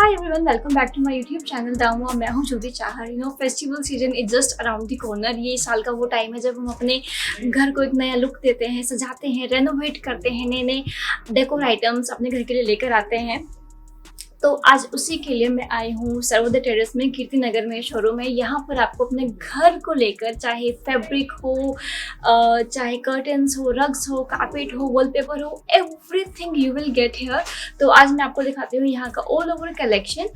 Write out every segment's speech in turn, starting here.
Hi everyone, welcome back to my YouTube channel Damu. मैं हूं Jyoti Chahar. Festival season is just around the corner. ये साल का वो टाइम है जब हम अपने घर को एक नया लुक देते हैं, सजाते हैं, रेनोवेट करते हैं, नए नए डेकोर आइटम्स अपने घर के लिए लेकर आते हैं। तो आज उसी के लिए मैं आई हूँ सर्वोदय टेरेस में, कीर्ति नगर में शोरूम है। यहाँ पर आपको अपने घर को लेकर, चाहे फैब्रिक हो, चाहे कर्टन्स हो, रग्स हो, कारपेट हो, वॉलपेपर हो, everything you will get here. तो आज मैं आपको दिखाती हूँ यहाँ का ऑल ओवर कलेक्शन।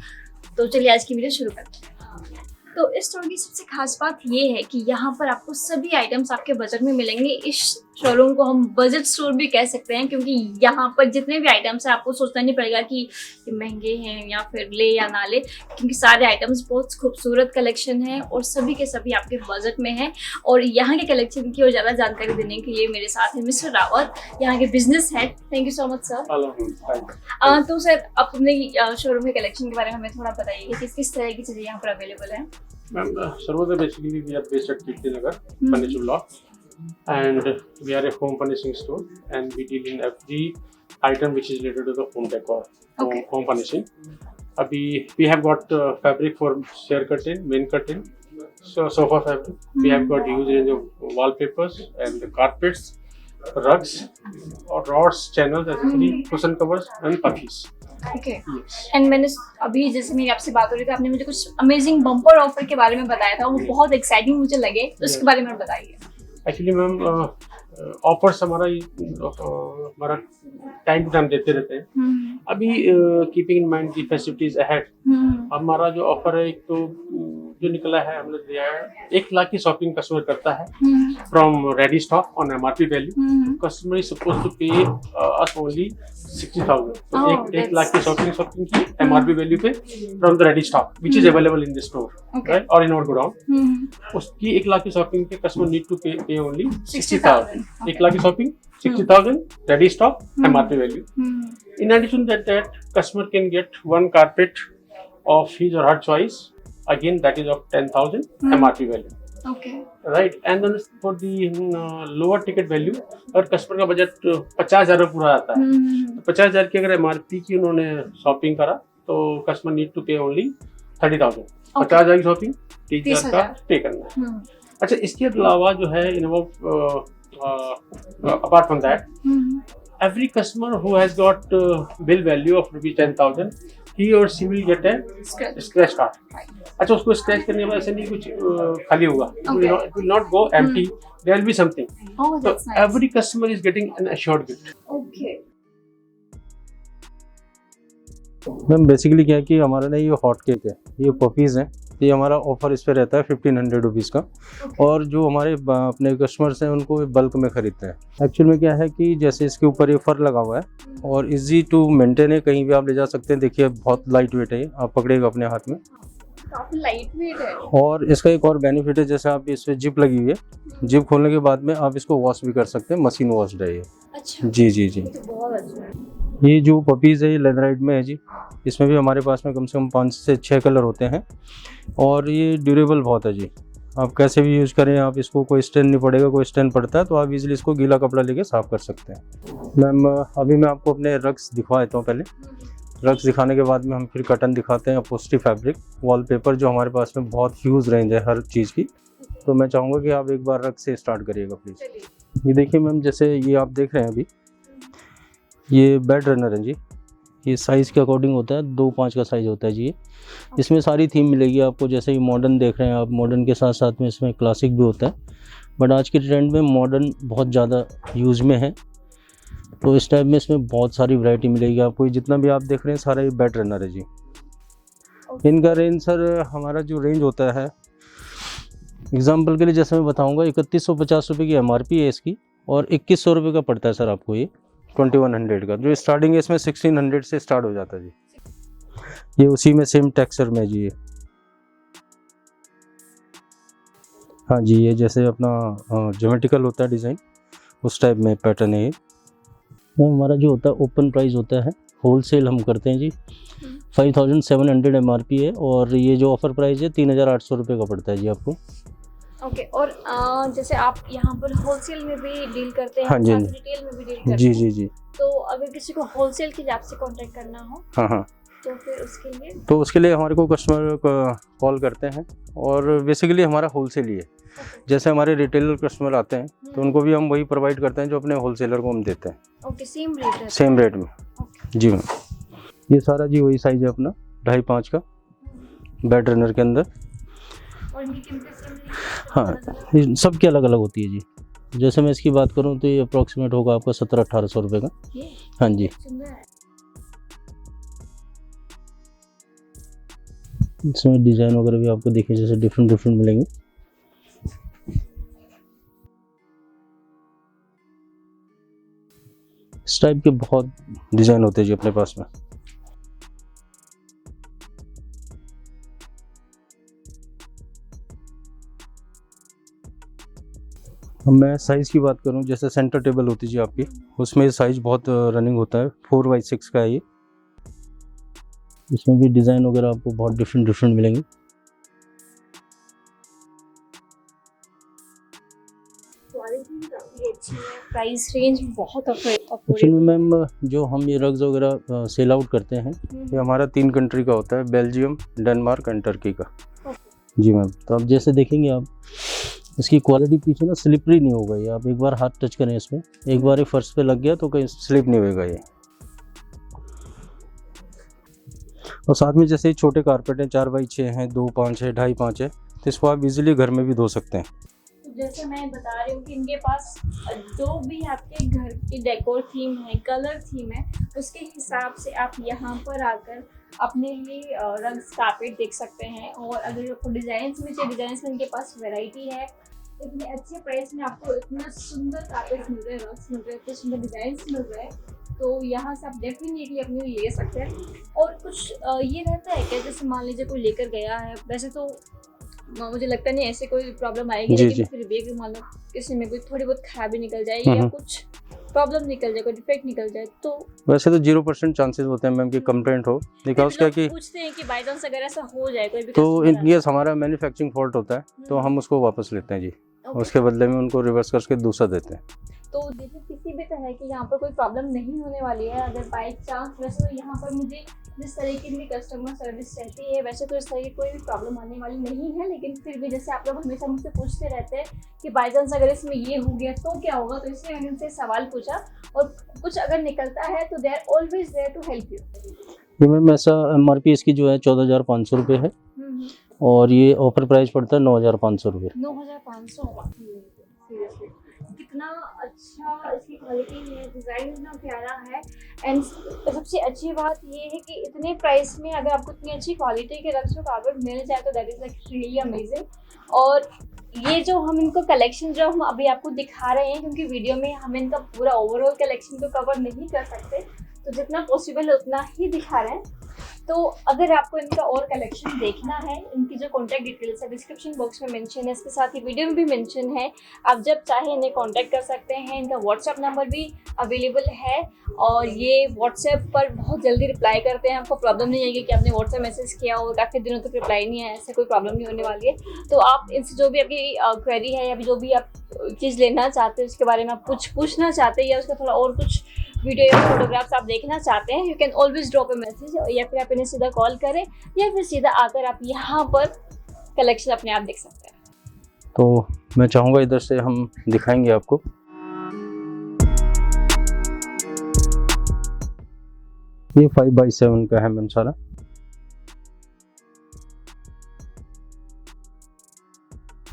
तो चलिए आज की वीडियो शुरू करते हैं। तो इस स्टोर की सबसे खास बात ये है कि यहाँ पर आपको सभी आइटम्स आपके बजट में मिलेंगे। इस शोरूम को हम बजट स्टोर भी कह सकते हैं, क्योंकि यहाँ पर जितने भी आइटम्स हैं आपको सोचना नहीं पड़ेगा कि ये महंगे हैं या फिर ले या ना ले, क्योंकि सारे आइटम्स बहुत खूबसूरत कलेक्शन है और सभी के सभी आपके बजट में हैं। और यहाँ के कलेक्शन की और ज़्यादा जानकारी देने के लिए मेरे साथ है मिस्टर रावत, यहाँ के business head. Thank you so much sir. तो सर अपने शोरूम के कलेक्शन के बारे में हमें थोड़ा बताइए कि किस किस तरह की चीज़ें यहाँ पर अवेलेबल है। Ma'am, Sarvodaya basically we are based at Kirti Nagar, furniture block, and we are a home furnishing store, and we deal in every item which is related to the home decor, home furnishing. Abhi we have got fabric for chair curtain, main curtain, so sofa fabric. We have got huge range of wallpapers and the carpets, rugs, or rods, channels, essentially cushion covers and puffies. Okay and मैंने अभी जैसे मेरी आपसे बात हो रही थी, आपने मुझे कुछ अमेजिंग बम्पर ऑफर के बारे में बताया था, वो बहुत एक्साइटिंग मुझे लगे, तो उसके बारे में बताइए। एक्चुअली मैम ऑफर्स हमारा टाइम टू टाइम देते रहते हैं। अभी keeping in mind the festivities ahead, हमारा जो ऑफर है एक तो जो निकला है हमने दिया है 1 लाख की शॉपिंग कस्टमर करता है from ready stock on MRP value. Customer is suppose to pay us only 60,000। तो 1 लाख की शॉपिंग की एमआरपी वैल्यू पे from the ready stock which is available in the store right और इन आवर गोडाउन। उसकी 1 लाख की shopping पे customer need to पे only 60,000। 1 lakh की shopping 60,000 ready stock MRP value. In addition to that, customer can get one carpet of his or her choice. Again, that is of 10,000 MRP value. Okay. Right. And then for the lower ticket value, अगर customer का budget 50,000 में पूरा आता है, तो 50,000 की अगर MRP की उन्होंने शॉपिंग करा तो कस्टमर नीड टू पे ओनली 30,000। 50,000 की शॉपिंग 30,000 का पे करना है। अच्छा, इसके अलावा जो है apart from that, every customer who has got bill value of rupees 10,000, he or she will get a scratch card. अच्छा, उसको स्क्रैच करने के बाद ऐसे नहीं कुछ खाली होगा, it will not go empty. There will be something. Oh, that's nice. Every customer is getting an assured gift. Okay. Ma'am basically क्या है कि हमारा ना ये हॉट केक है, ये पपीज़ हैं, ये हमारा ऑफर इस पे रहता है 1500 रुपीज़ का। और जो हमारे अपने कस्टमर्स हैं उनको बल्क में ख़रीदते हैं। एक्चुअल में क्या है कि जैसे इसके ऊपर ये फर लगा हुआ है और इजी टू मेंटेन है, कहीं भी आप ले जा सकते हैं। देखिए बहुत लाइट वेट है, आप पकड़ेगा अपने हाथ में, काफी लाइट वेट है। और इसका एक और बेनिफिट है, जैसे आप इस पर जिप लगी हुई है, जिप खोलने के बाद में आप इसको वॉश भी कर सकते हैं, मशीन वॉश्ड है ये। अच्छा। जी जी जी, तो बहुत अच्छा है। ये जो पपीज़ है ये लेदराइट में है जी। इसमें भी हमारे पास में कम से कम 5 से 6 कलर होते हैं और ये ड्यूरेबल बहुत है जी। आप कैसे भी यूज़ करें, आप इसको कोई स्टेन नहीं पड़ेगा। कोई स्टेन पड़ता है तो आप इजीली इसको गीला कपड़ा लेके साफ़ कर सकते हैं। मैम अभी मैं आपको अपने रग्स दिखवा देता हूँ। पहले रग्स दिखाने के बाद में हम फिर कर्टन दिखाते हैं, अपहोल्स्ट्री फैब्रिक, वॉलपेपर, जो हमारे पास में बहुत ह्यूज रेंज है हर चीज़ की। तो मैं चाहूँगा कि आप एक बार रग से स्टार्ट करिएगा प्लीज़। ये देखिए मैम, जैसे ये आप देख रहे हैं अभी, ये बेड रनर है जी। ये साइज़ के अकॉर्डिंग होता है, 2-5 का साइज़ होता है जी। इसमें सारी थीम मिलेगी आपको। जैसे ये मॉडर्न देख रहे हैं आप, मॉडर्न के साथ साथ में इसमें क्लासिक भी होता है, बट आज के ट्रेंड में मॉडर्न बहुत ज़्यादा यूज़ में है। तो इस टाइप में इसमें बहुत सारी वैरायटी मिलेगी आपको। जितना भी आप देख रहे हैं सारा ये बेड रनर है जी। इनका रेंज सर, हमारा जो रेंज होता है, एग्जाम्पल के लिए जैसे मैं बताऊँगा, 3150 रुपये की MRP है इसकी, और 2100 रुपये का पड़ता है सर आपको ये 2100 का। जो स्टार्टिंग है इसमें 1600 से स्टार्ट हो जाता है जी। ये उसी में सेम टेक्सचर में जी। ये हाँ जी, ये जैसे अपना ज्योमेट्रिकल होता है डिज़ाइन, उस टाइप में पैटर्न है ये। हमारा जो होता है ओपन प्राइस होता है, होलसेल हम करते हैं जी, 5700 MRP है, और ये जो ऑफर प्राइस है 3800 रुपये का पड़ता है जी आपको। ओके। और जैसे आप यहाँ पर होलसेल में भी डील करते हैं, हाँ जी, रिटेल में भी डील करते हैं। जी जी जी। तो अगर किसी को होलसेल के लिए आपसे कांटेक्ट करना हो, हाँ हाँ, तो फिर उसके लिए हमारे को कस्टमर कॉल करते हैं, और बेसिकली हमारा होलसेल ही है। जैसे हमारे रिटेलर कस्टमर आते हैं तो उनको भी हम वही प्रोवाइड करते हैं जो अपने होलसेलर को हम देते हैं। ओके, सेम रेट में। जी मैम, ये सारा जी वही साइज है अपना 2.5-5 का बेड रनर के अंदर। और इनकी कीमतें सेम रहेंगी? हाँ, ये सबकी अलग अलग होती है जी। जैसे मैं इसकी बात करूँ तो ये अप्रॉक्सीमेट होगा आपका 1700-1800 रुपये का। हाँ जी, इसमें डिज़ाइन वगैरह भी आपको देखिए जैसे डिफरेंट मिलेंगे। इस टाइप के बहुत डिज़ाइन होते हैं जी अपने पास में। अब मैं साइज़ की बात करूं, जैसे सेंटर टेबल होती है जी आपकी, उसमें साइज़ बहुत रनिंग होता है, 4x6 का है ये। इसमें भी डिज़ाइन वगैरह आपको बहुत डिफरेंट मिलेंगे। प्राइस रेंज बहुत एक्चुअली में मैम जो हम ये रग्स वगैरह सेल आउट करते हैं, ये हमारा 3 कंट्री का होता है, बेल्जियम, डेनमार्क एंड टर्की का। जी मैम, तो आप जैसे देखेंगे आप इसकी क्वालिटी पीछे ना स्लिपरी नहीं होगा ये। आप एक बार हाथ टच करें इसमें, एक बार ये फर्श पे लग गया तो कहीं स्लिप नहीं होगा ये। और साथ में जैसे छोटे कारपेट हैं, 4x6 हैं, 2-5 है, 2.5-5 है, तो इसको आप इजीली घर में भी धो सकते हैं। जैसे मैं बता रही हूँ कि इनके पास जो भी आपके घर की डेकोर थीम है, कलर थीम है, उसके हिसाब से आप यहाँ पर आकर अपने लिए रग्स कारपेट देख सकते हैं। और अगर आपको डिज़ाइंस में चाहिए, डिज़ाइंस में इनके पास वैरायटी है। इतने अच्छे प्राइस में आपको इतना सुंदर कारपेट मिल रहे हैं, रग्स मिल रहे हैं, इतने सुंदर डिज़ाइंस मिल रहे हैं, तो यहाँ से आप डेफिनेटली अपने लिए ले सकते हैं। और कुछ ये रहता है क्या, जैसे मान लीजिए कोई लेकर गया है, वैसे तो मुझे लगता नहीं ऐसे कोई प्रॉब्लम आएगी, लेकिन फिर भी अगर मान लो किसी में कोई थोड़ी बहुत खराबी निकल जाए या कुछ प्रॉब्लम निकल जाए, कोई डिफेक्ट निकल जाए, तो वैसे तो 0% चांसेस होते हैं मैम कि कंप्लेंट हो। बिकॉज क्या कि पूछते हैं कि बाय चांस अगर ऐसा हो जाए कोई भी, तो इन केस हमारा मैन्युफैक्चरिंग फॉल्ट होता है तो हम उसको वापस लेते हैं जी, उसके बदले में उनको रिवर्स करके दूसरा देते हैं। तो देखिए किसी भी तरह की यहाँ पर कोई प्रॉब्लम नहीं होने वाली है। अगर बाई चांस, वैसे तो यहाँ पर मुझे जिस तरीके की कस्टमर सर्विस रहती है, वैसे तो इस तरह की कोई भी प्रॉब्लम आने वाली नहीं है, लेकिन फिर भी जैसे आप लोग हमेशा मुझसे पूछते रहते हैं कि बाई चांस अगर इसमें ये हो गया तो क्या होगा, तो इसलिए मैंने उनसे सवाल पूछा। और कुछ अगर निकलता है तो they are always there to help you. ये मैम ऐसा MRP इसकी जो है 14,500 रुपये है, और ये ऑफर प्राइस पड़ता है 9,500 रुपये। 9,500 कितना अच्छा इसकी क्वालिटी है, डिज़ाइन इतना प्यारा है। एंड सबसे अच्छी बात ये है कि इतने प्राइस में अगर आपको इतनी अच्छी क्वालिटी के रग्स और कारपेट मिल जाए तो that is like really amazing. और ये जो हम इनको कलेक्शन जो हम अभी आपको दिखा रहे हैं, क्योंकि वीडियो में हम इनका पूरा ओवरऑल कलेक्शन को कवर नहीं कर सकते, तो जितना पॉसिबल है उतना ही दिखा रहे हैं। तो अगर आपको इनका और कलेक्शन देखना है, इनकी जो कॉन्टैक्ट डिटेल्स है डिस्क्रिप्शन बॉक्स में मेंशन है, इसके साथ ही वीडियो में भी मेंशन है। आप जब चाहे इन्हें कांटेक्ट कर सकते हैं। इनका व्हाट्सएप नंबर भी अवेलेबल है, और ये व्हाट्सएप पर बहुत जल्दी रिप्लाई करते हैं। आपको प्रॉब्लम नहीं आएगी कि आपने व्हाट्सएप मैसेज किया और काफ़ी दिनों तक रिप्लाई नहीं आया, ऐसे कोई प्रॉब्लम नहीं होने वाली है। तो आप इनसे जो भी आपकी क्वेरी है या जो भी आप चीज़ लेना चाहते हैं, उसके बारे में आप कुछ पूछना चाहते हैं या उसका थोड़ा और कुछ वीडियो या फोटोग्राफ्स आप देखना चाहते हैं, you can always drop A message, या फिर आप इन्हें सीधा कॉल करें या फिर सीधा आकर आप यहाँ पर कलेक्शन अपने आप देख सकते हैं। तो मैं चाहूँगा इधर से हम दिखाएंगे आपको। ये 5x7 का है मैम सारा।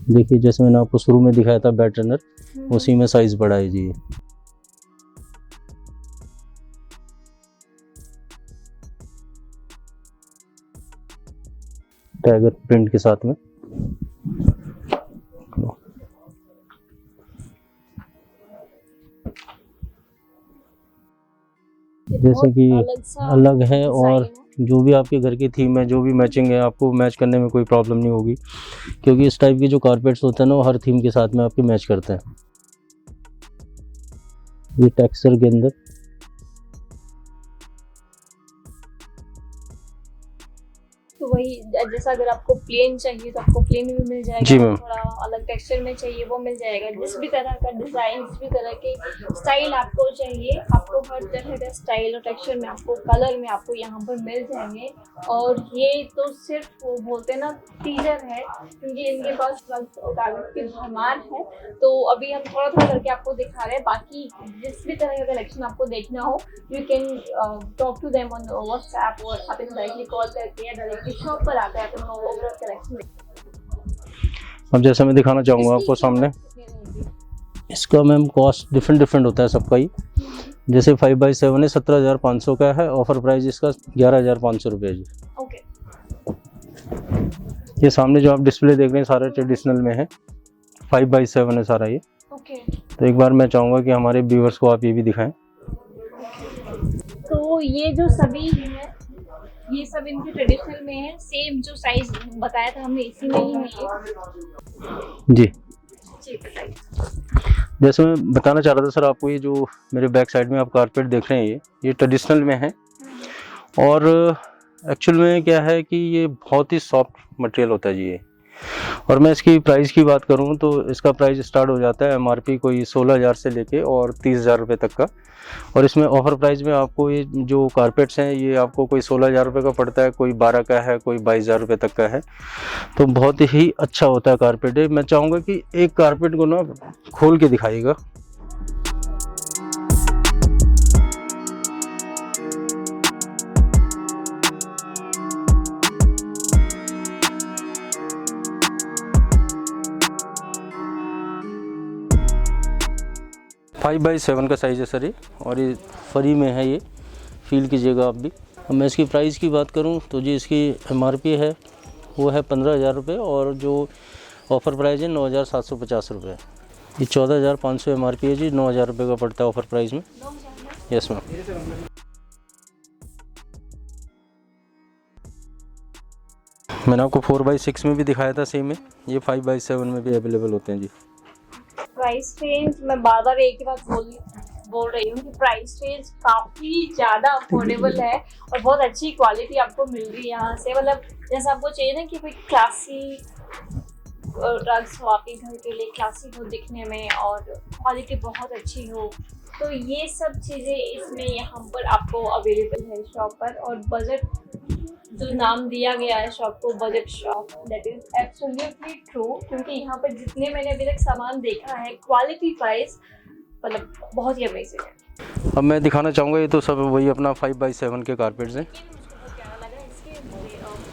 देखिए जैसे मैंने आपको शुरू में दिखाया था बेड रनर, उसी में साइज बड़ा है जी। टाइगर प्रिंट के साथ में। जैसे कि अलग है, और जो भी आपके घर की थीम है, जो भी मैचिंग है, आपको मैच करने में कोई प्रॉब्लम नहीं होगी, क्योंकि इस टाइप के जो कारपेट्स होते हैं ना वो हर थीम के साथ में आपके मैच करते हैं। ये टेक्सचर के अंदर तो तो वही जैसा अगर आपको प्लेन चाहिए तो आपको प्लेन भी मिल जाएगा, जी मैम। थोड़ा अलग टेक्सचर में चाहिए वो मिल जाएगा। जिस भी तरह का डिजाइन, जिस भी तरह के स्टाइल आपको चाहिए, आपको हर तरह का स्टाइल और टेक्सचर में, आपको कलर में आपको यहाँ पर मिल जाएंगे। और ये तो सिर्फ वो बोलते हैं ना टीजर है, क्योंकि इनके पास वक्त और कागज की भरमार है। तो अभी हम थोड़ा थोड़ा करके आपको दिखा रहे हैं। बाकी जिस भी तरह का कलेक्शन आपको देखना हो, you can talk to them on WhatsApp, और आप इनको डायरेक्टली कॉल करके या डायरेक्टली शॉप पर आकर आप इनको ओवरऑल कलेक्शन। अब जैसे मैं दिखाना चाहूँगा आपको सामने, इसका मैम कॉस्ट डिफरेंट होता है सबका ही। जैसे 5x7 है 17,500 का है, ऑफर प्राइस इसका 11,500 रुपये जी। ओके, ये सामने जो आप डिस्प्ले देख रहे हैं सारे ट्रेडिशनल में है, 5x7 है सारा ये। ओके। तो एक बार मैं चाहूँगा कि हमारे व्यूअर्स को आप ये भी दिखाएं। तो ये जो सभी है, ये सब इनके ट्रेडिशनल में है, सेम जो साइज बताया था हमने इसी में ही है ये। जी, जी बताइए। जैसे मैं बताना चाह रहा था सर आपको, ये जो मेरे बैक साइड में आप कारपेट देख रहे हैं ये ट्रेडिशनल में है। और एक्चुअल में क्या है कि ये बहुत ही सॉफ्ट मटेरियल होता है जी ये। और मैं इसकी प्राइस की बात करूं तो इसका प्राइस स्टार्ट हो जाता है एमआरपी कोई 16,000 से लेके और 30,000 रुपये तक का। और इसमें ऑफर प्राइस में आपको ये जो कारपेट्स हैं ये आपको कोई 16,000 रुपये का पड़ता है, कोई 12 का है, कोई 22,000 रुपये तक का है। तो बहुत ही अच्छा होता है कारपेट। मैं चाहूँगा कि एक कारपेट को ना खोल के दिखाइएगा। फाइव बाई 7 का साइज़ है सर ये, और ये फरी में है, ये फील कीजिएगा आप भी। अब मैं इसकी प्राइस की बात करूं तो जी इसकी एमआरपी है वो है 15,000 रुपये, और जो ऑफ़र प्राइस है 9,750 रुपये। ये 14,500 एमआरपी है जी, 9,000 रुपये का पड़ता है ऑफ़र प्राइस में। Yes ma'am. मैंने आपको 4x6 में भी दिखाया था सेम है, ये 5x7 में भी अवेलेबल होते हैं जी। प्राइस रेंज मैं बार बार एक ही बात बोल रही हूँ कि प्राइस रेंज काफी ज्यादा अफोर्डेबल है और बहुत अच्छी क्वालिटी आपको मिल रही है यहाँ से। मतलब जैसा आपको चाहिए ना कि कोई क्लासी ड्रग्स हो, आपके घर के लिए क्लासिक हो दिखने में और क्वालिटी बहुत अच्छी हो, तो ये सब चीज़ें इसमें यहाँ पर आपको अवेलेबल है शॉप पर। और बजट जो नाम दिया गया है शॉप को, budget shop, that is absolutely true, क्योंकि यहाँ पर जितने मैंने अभी तक सामान देखा है, क्वालिटी प्राइस मतलब बहुत ही अमेजिंग है। अब मैं दिखाना चाहूँगा, ये तो सब वही अपना 5x7 के कारपेट्स हैं।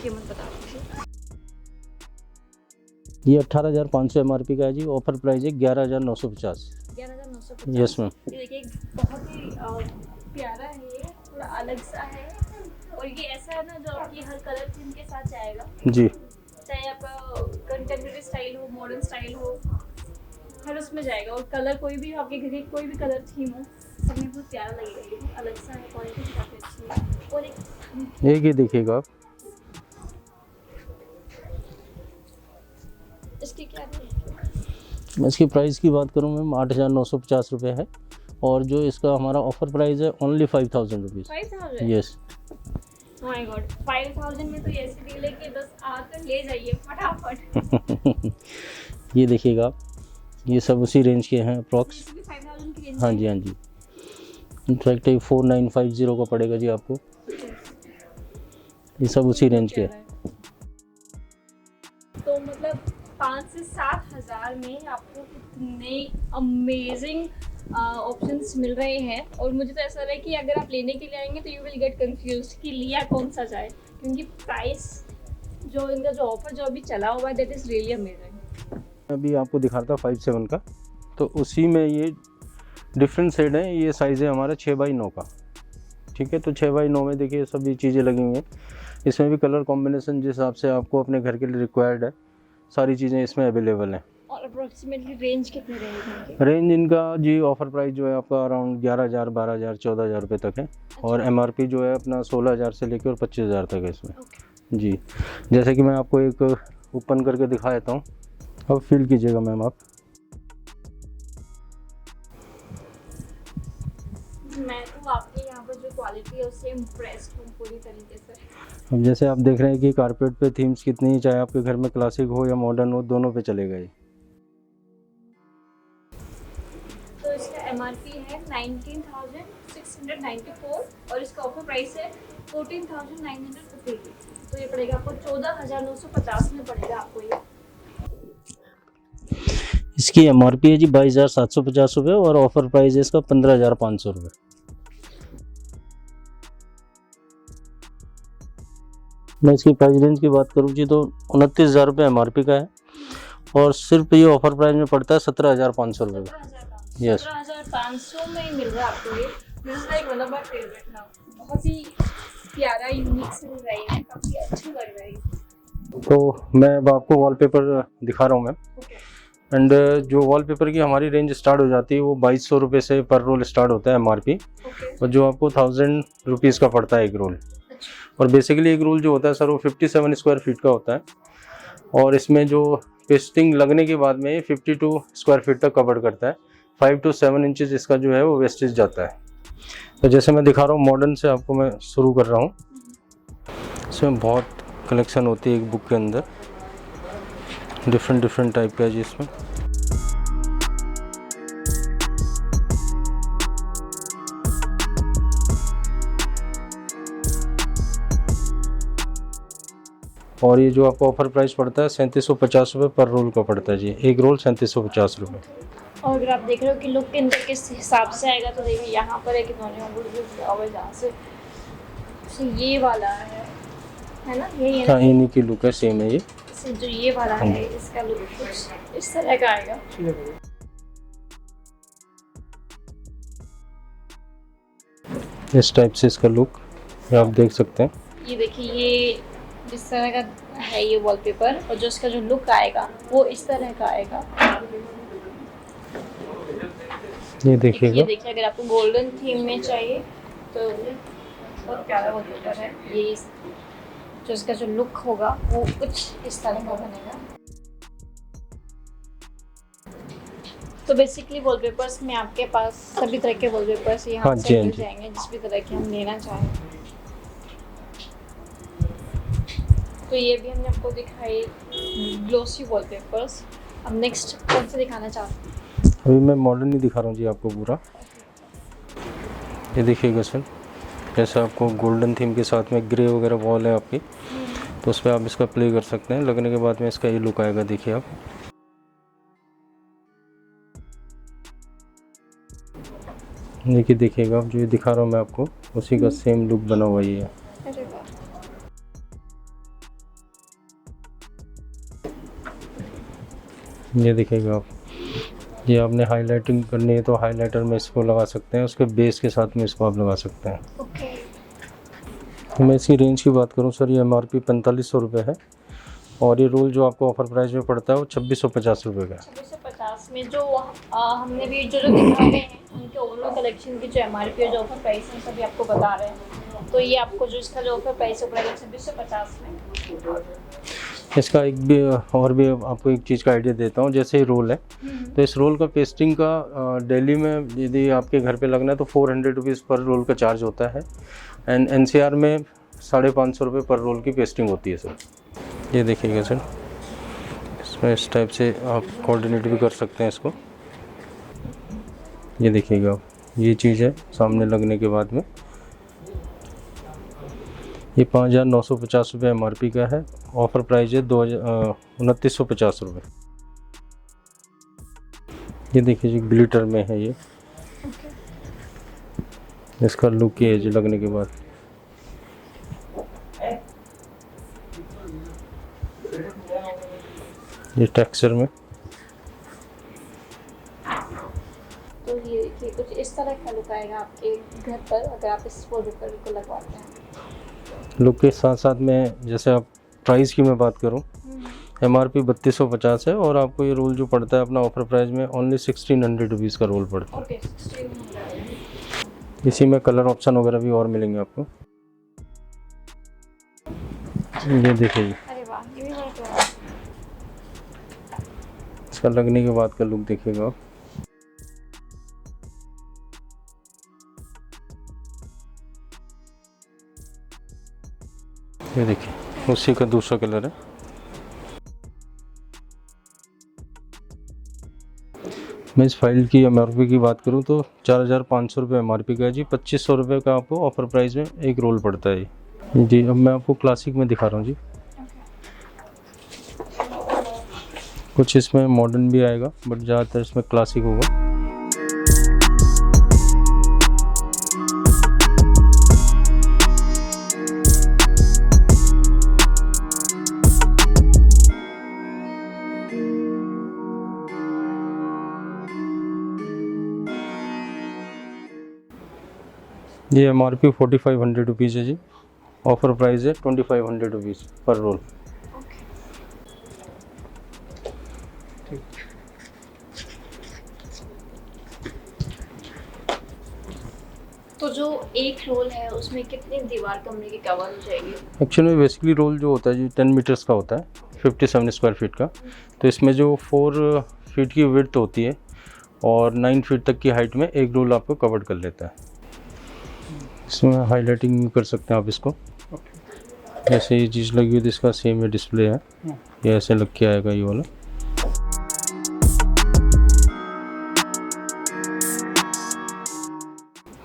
कीमत बता दीजिए। ये 18,500 एमआरपी का है जी, ऑफर प्राइस है 11,950। 11,950। Yes ma'am. ये देखिए बहुत ही प्यारा है, ये थोड़ा अलग सा है और ये ऐसा है ना जो आपकी हर कलर थीम के साथ जाएगा जी, चाहे आपका कंटेम्प्रेरी स्टाइल हो, मॉडर्न स्टाइल हो, हर उसमें जाएगा। और कलर कोई भी आपके घर की कोई भी कलर थीम हो, सब में बहुत प्यारा लगेगा। ये अलग सा है, क्वालिटी काफ़ी अच्छी है। और एक ही देखिएगा आप, इसकी क्या रेंज? मैं इसकी प्राइस की बात करूँ मैम 8,950 रुपये है, और जो इसका हमारा ऑफर प्राइस है only 5,000 rupees. 5,000? Yes. My God, 5,000 में तो ऐसी डील है कि बस आकर ले जाइए फटाफट। ये देखिएगा आप, ये सब उसी रेंज के हैं अप्रॉक्स। 5,000 की रेंज? हाँ जी, हाँ जी। इनफैक्ट ये 4,950 का पड़ेगा जी आपको। ये सब उसी रेंज के हैं। तो मतलब 5 से 7,000 में आपको कितने अमेजिंग ऑप्शंस मिल रहे हैं। और मुझे तो ऐसा लग रहा है कि अगर आप लेने के लिए आएंगे तो यू विल गेट कंफ्यूज्ड कि लिया कौन सा जाए, क्योंकि प्राइस जो इनका जो ऑफर जो अभी चला हुआ है, दैट इज़ रियली अमेजिंग। अभी आपको दिखा रहा था 5/7 का, तो उसी में ये डिफरेंट शेड है। ये साइज़ है हमारा 6x9 का, ठीक है। तो 6x9 में देखिए सभी चीज़ें लगी हुई हैं। इसमें भी कलर कॉम्बिनेशन जिस हिसाब से आपको अपने घर के लिए रिक्वायर्ड है, सारी चीज़ें इसमें अवेलेबल हैं। और अप्रोक्सीमेटली रेंज कितने रहेगी? रेंज इनका जी ऑफर प्राइस जो है आपका अराउंड 11,000, 12,000, 14,000 रुपये तक है। और एमआरपी जो है अपना 16,000 से लेकर और 25,000 तक है इसमें। जी, जैसे कि मैं आपको एक ओपन करके दिखा देता हूँ, अब फील कीजिएगा मैम आप। मैं तो आपके यहाँ पर जो क्वालिटी है उससे इम्प्रेस्ड हूँ पूरी तरीके से। अब जैसे आप देख रहे हैं कि कारपेट पे थीम्स कितनी, चाहे आपके घर में क्लासिक हो या मॉडर्न हो, दोनों पे चलेगा ये। तो इसका MRP है 19,694 और इसका ऑफर प्राइस है 14,950। तो ये पड़ेगा आपको 14,950 में पड़ेगा आपको ये। इसकी MRP है जी 22,750 रुपये और ऑफर प्राइस है इसका 15,500 रुपये। मैं इसकी प्राइस रेंज की बात करूँ जी तो 29,000 रुपये MRP का है और सिर्फ ये ऑफर प्राइस में पड़ता है 17,500 रुपये का। यस, 17,500 में ही मिल रहा है आपको ये। This is like one of my favourite now. बहुत ही प्यारा यूनिक सा डिजाइन है, काफी अच्छा लग रहा है। तो मैं अब आपको वॉलपेपर दिखा रहा हूँ मैम। एंड जो वॉलपेपर की हमारी रेंज स्टार्ट हो जाती है वो 2,200 रुपये से पर रोल स्टार्ट होता है MRP, और जो आपको 1,000 रुपीज़ का पड़ता है एक रोल। और बेसिकली एक रोल जो होता है सर वो 57 स्क्वायर फीट का होता है और इसमें जो पेस्टिंग लगने के बाद में 52 स्क्वायर फीट तक कवर करता है। 5 to 7 इंचेस इसका जो है वो वेस्टेज जाता है। तो जैसे मैं दिखा रहा हूँ मॉडर्न से आपको मैं शुरू कर रहा हूँ। इसमें बहुत कलेक्शन होती है एक बुक के अंदर, डिफरेंट टाइप का है जी इसमें। और ये जो आपको ऑफर प्राइस पड़ता है 3750 रुपये पर रोल का पड़ता है जी, एक रोल 3750 रुपये। और अगर आप देख रहे हो कि लुक के अंदर किस हिसाब से आएगा तो देखिए यहाँ पर एक इन्होंने जहाँ से ये वाला है ना, ये हाँ इन्हीं की लुक है, सेम है ये। जो ये वाला है इसका लुक कुछ इस तरह का आएगा। इस टाइप से इसका लुक आप देख सकते हैं। ये देखिए ये इस तरह का है ये वॉलपेपर, और जो इसका जो लुक आएगा वो इस तरह का आएगा। ये देखिएगा, ये देखिए अगर आपको गोल्डन थीम में चाहिए तो बहुत प्यारा वॉलपेपर है ये। जो इसका जो लुक होगा वो कुछ इस तरह का बनेगा। तो बेसिकली वॉलपेपर्स में आपके पास सभी तरह के वॉलपेपर्स यहाँ हाँ से मिल जाएंगे, जिस भी तरह के हम लेना चाहें। तो ये भी हमने आपको दिखाई ग्लोसी वॉलपेपर्स। अब नेक्स्ट कौन से दिखाना चाहते हैं? अभी मैं मॉडर्न ही दिखा रहा हूँ जी आपको पूरा। ये देखिएगा सर, जैसे आपको गोल्डन थीम के साथ में ग्रे वगैरह वॉल है आपकी, तो उस पर आप इसका प्ले कर सकते हैं। लगने के बाद में इसका ये लुक आएगा, देखिए आप। देखिएगा आप, जो ये दिखा रहा हूँ मैं आपको उसी का सेम लुक बना हुआ ये है। ये देखिएगा आप, ये आपने हाइलाइटिंग करनी है तो हाइलाइटर में इसको लगा सकते हैं, उसके बेस के साथ में इसको आप लगा सकते हैं। तो मैं इसकी रेंज की बात करूं सर, ये MRP 4500 रुपये है और ये रोल जो आपको ऑफर प्राइस में पड़ता है वो 2650 रुपये का है। 2650 में जो हमने भी जो दिखा रहे हैं उनके ओवरऑल कलेक्शन की जो MRP और जो ऑफर प्राइस है सभी आपको बता रहे हैं। तो ये आपको जो इसका जो ऑफर प्राइस है पड़ेगा 2650 में। इसका एक भी और भी आपको एक चीज़ का आइडिया देता हूँ। जैसे ये रोल है तो इस रोल का पेस्टिंग का दिल्ली में यदि आपके घर पे लगना है तो 400 रुपीज़ पर रोल का चार्ज होता है, एंड NCR में 550 रुपये पर रोल की पेस्टिंग होती है सर। ये देखिएगा सर, इसमें इस टाइप से आप कोऑर्डिनेट भी कर सकते हैं इसको। ये देखिएगा आप, ये चीज़ है सामने लगने के बाद में। ये 5,950 रुपये MRP का है, ऑफर प्राइस है 2,2950 रुपये। ये देखिए जी, ग्लिटर में है ये। इसका लुक ये है जी लगने के बाद। ये टेक्सचर में तो ये देखिए कुछ इस तरह का लुक आएगा आपके घर पर अगर आप इस वॉलपेपर को लगवाते हैं। लुक के साथ साथ में जैसे आप प्राइस की मैं बात करूं, MRP 3250 है और आपको ये रोल जो पड़ता है अपना ऑफर प्राइस में ओनली 1600 रुपीज़ का रोल पड़ता है। इसी में कलर ऑप्शन वगैरह भी और मिलेंगे आपको। ये देखिए, अरे वाह, ये भी बड़ा प्यारा है। इसका लगने के बाद का लुक देखिएगा आप। ये देखिए उसी का दूसरा कलर है। मैं इस फाइल की MRP की बात करूं तो 4,500 रुपये MRP का है जी। 2,500 रुपये का आपको ऑफर प्राइस में एक रोल पड़ता है जी। अब मैं आपको क्लासिक में दिखा रहा हूं जी। कुछ इसमें मॉडर्न भी आएगा बट ज़्यादातर इसमें क्लासिक होगा। ये MRP 4,500 रुपीज़ है जी। ऑफर प्राइस है 2,500 रुपीज़ पर रोल। तो जो एक रोल है उसमें कितनी दीवार कमरे की कवर हो जाएगी? एक्चुअली में बेसिकली रोल जो होता है जी 10 मीटर्स का होता है, 57 स्क्वायर फीट का। तो इसमें जो 4 फीट की विड्थ होती है और 9 फीट तक की हाइट में एक रोल आपको कवर कर लेता है। इसमें हाईलाइटिंग कर सकते हैं आप इसको। जैसे ये चीज़ लगी हुई तो इसका सेम है डिस्प्ले है, ये ऐसे लग के आएगा ये वाला।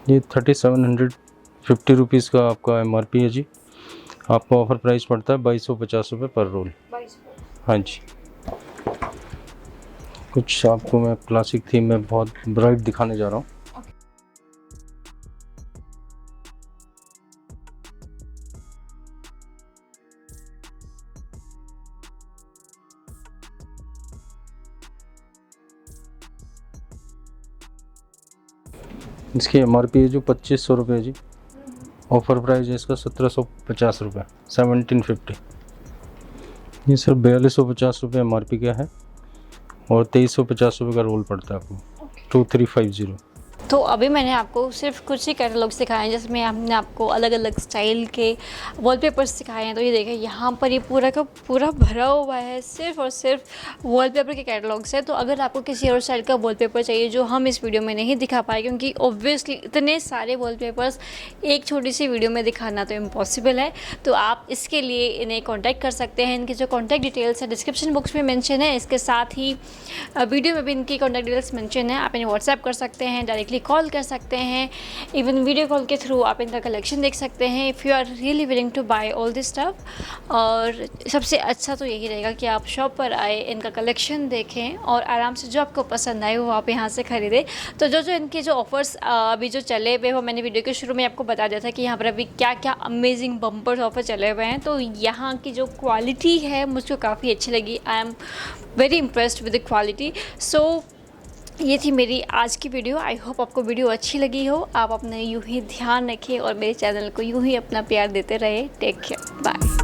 ये 3,750 रुपीज़ का आपका MRP है जी। आपका ऑफर प्राइस पड़ता है 2,250 रुपये पर रोल। हाँ जी। कुछ आपको मैं क्लासिक थीम में बहुत ब्राइट दिखाने जा रहा हूँ। इसकी MRP है जो 2,500 रुपये है जी। ऑफर प्राइस है इसका 1,750 रुपये, 1,750। ये सर 4,250 रुपये MRP का है और 2,350 रुपये का रोल पड़ता है आपको, 2,350। तो अभी मैंने आपको सिर्फ कुछ ही कैटलॉग्स दिखाए हैं जिसमें हमने आपको अलग अलग स्टाइल के वॉलपेपर्स दिखाए हैं। तो ये देखें यहाँ पर ये पूरा का पूरा भरा हुआ है सिर्फ और सिर्फ वॉलपेपर के कैटलॉग्स है। तो अगर आपको किसी और स्टाइल का वॉलपेपर चाहिए जो हम इस वीडियो में नहीं दिखा पाए, क्योंकि ऑब्वियसली इतने सारे वॉलपेपर्स एक छोटी सी वीडियो में दिखाना तो इम्पॉसिबल है, तो आप इसके लिए इन्हें कॉन्टैक्ट कर सकते हैं। इनकी जो कॉन्टैक्ट डिटेल्स है डिस्क्रिप्शन बॉक्स में मेंशन है, इसके साथ ही वीडियो में भी इनकी कॉन्टैक्ट डिटेल्स मेंशन है। आप इन्हें व्हाट्सएप कर सकते हैं, डायरेक्टली कॉल कर सकते हैं, इवन वीडियो कॉल के थ्रू आप इनका कलेक्शन देख सकते हैं if you are really willing to buy all this stuff. और सबसे अच्छा तो यही रहेगा कि आप शॉप पर आए, इनका कलेक्शन देखें और आराम से जो आपको पसंद आए वो आप यहाँ से ख़रीदें। तो जो इनके जो ऑफ़र्स अभी जो चले हुए वो मैंने वीडियो के शुरू में आपको बता दिया था कि यहाँ पर अभी क्या क्या अमेजिंग बम्पर्स ऑफर चले हुए हैं। तो यहाँ की जो क्वालिटी है मुझको काफ़ी अच्छी लगी। I am very impressed with the quality. So ये थी मेरी आज की वीडियो। आई होप आपको वीडियो अच्छी लगी हो। आप अपना यूँ ही ध्यान रखें और मेरे चैनल को यूँ ही अपना प्यार देते रहे। Take care, bye.